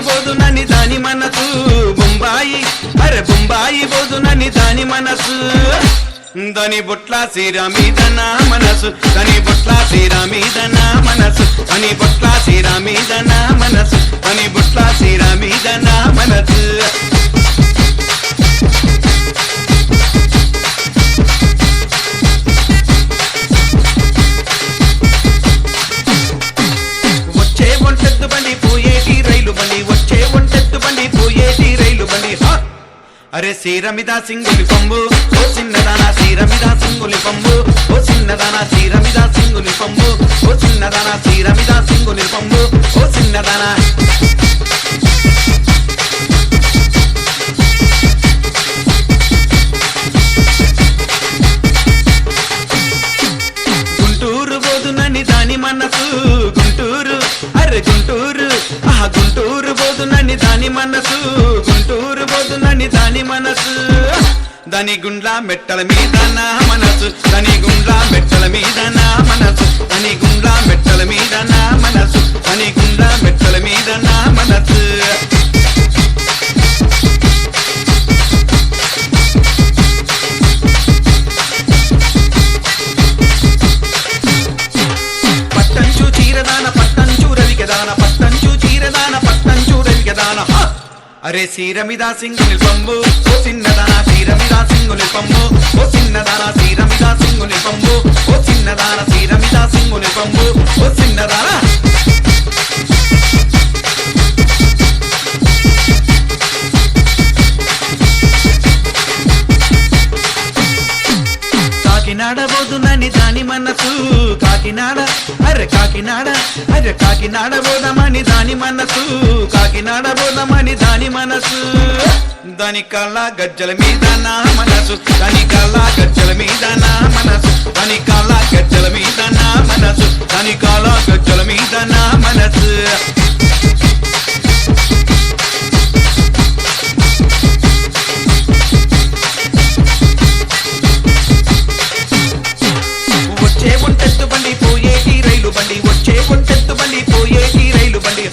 బోదునని దాని మనసు బొంబాయి అరే బొంబాయి బోదునని దాని మనసు దాని బొట్ల సీర మీద నా మనసు దాని బొట్ల సీర మీద నా మనసు దాని బొట్ల సీర మీద నా మనసు దాని బొట్ల సీర మీద నా మనసు వచ్చే ఒంటెత్తు బండి పోయేటి రైలు బండి వచ్చే ఒంటెత్తు బండి పోయేటి రైలు బండి అరే సీరమిద సింగులి పంబు ఓ చిన్నదానా సీరమిద సింగులి పంబు ఓ చిన్నదానా సీరమిద సింగులి పంబు ఓ చిన్నదానా సీరమిద సింగులి పంబు ఓ చిన్నదానా గుంటూరు బోదునని దాని మనసు గుంటూరు అరే గుంటూరు గుంటూరు బోదునని దాని మనసు గుంటూరు బోదునని దాని మనసు దాని గుండ్ల మెట్టల మీద నా మనసు దాని గుండ్ల మెట్టల మీద నా మనసు దాని గుండ్ల మెట్టల మీద నా మనసు దాని గుండ్ల మెట్టల మీద నా మనసు పట్టంచు చీరదాన పట్టంచు రవికదాన పట్టంచు చీరదాన పట్టంచు రవికదాన అరే సీరమిద సింగులి పంబు ఓ చిన్నదానా సీరమిద సింగులి పంబు ఓ చిన్నదానా సీరమిద సింగులి పంబు ఓ చిన్నదానా సీరమిద సింగులి పంబు ఓ చిన్నదానా కాకినాడ బోదునని దాని మనసు కాకినాడ అరే కాకినాడ అరే కాకినాడ బోదమని దాని మనసు కాకినాడ బోదమని దాని మనసు దాని కళ్ళ గజ్జల మీద నా మనసు దాని కళ్ళ గజ్జల మీద నా మనసు దాని కళ్ళ గజ్జల మీద నా మనసు దాని కళ్ళ గజ్జల మీద నా మనసు వచ్చే ఒంటెత్తు బండి పోయేటి రైలు బండి వచ్చే ఒంటెత్తు బండి పోయేటి రైలు బండి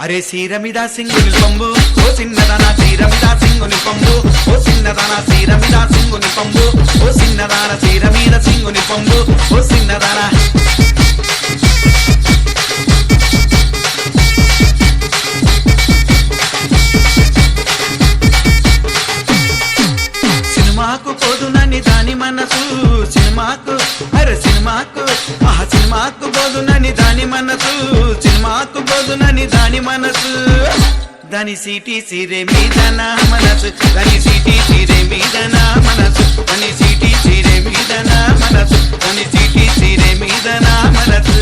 అరే సీరమిద సింగుని పంబు ఓ చిన్నదానా సీరమిద సింగుని పంబు ఓ చిన్నదానా సీరమిద సింగుని పంబు ఓ చిన్నదానా సీరమిద సింగుని పంబు ఓ చిన్నదానా సినిమాకు పోదునని దాని మనసు సినిమాకు అరే సినిమాకు సినిమాకు పోదునని దాని మనసు సినిమాకు పోదునని దాని మనసు దాని సీటీ సీరే మీద నా మనసు దాని సీటీ సీరే మీద నా మనసు దాని సీటీ సీరే మీద నా మనసు దాని సీటీ సీరే మీద నా మనసు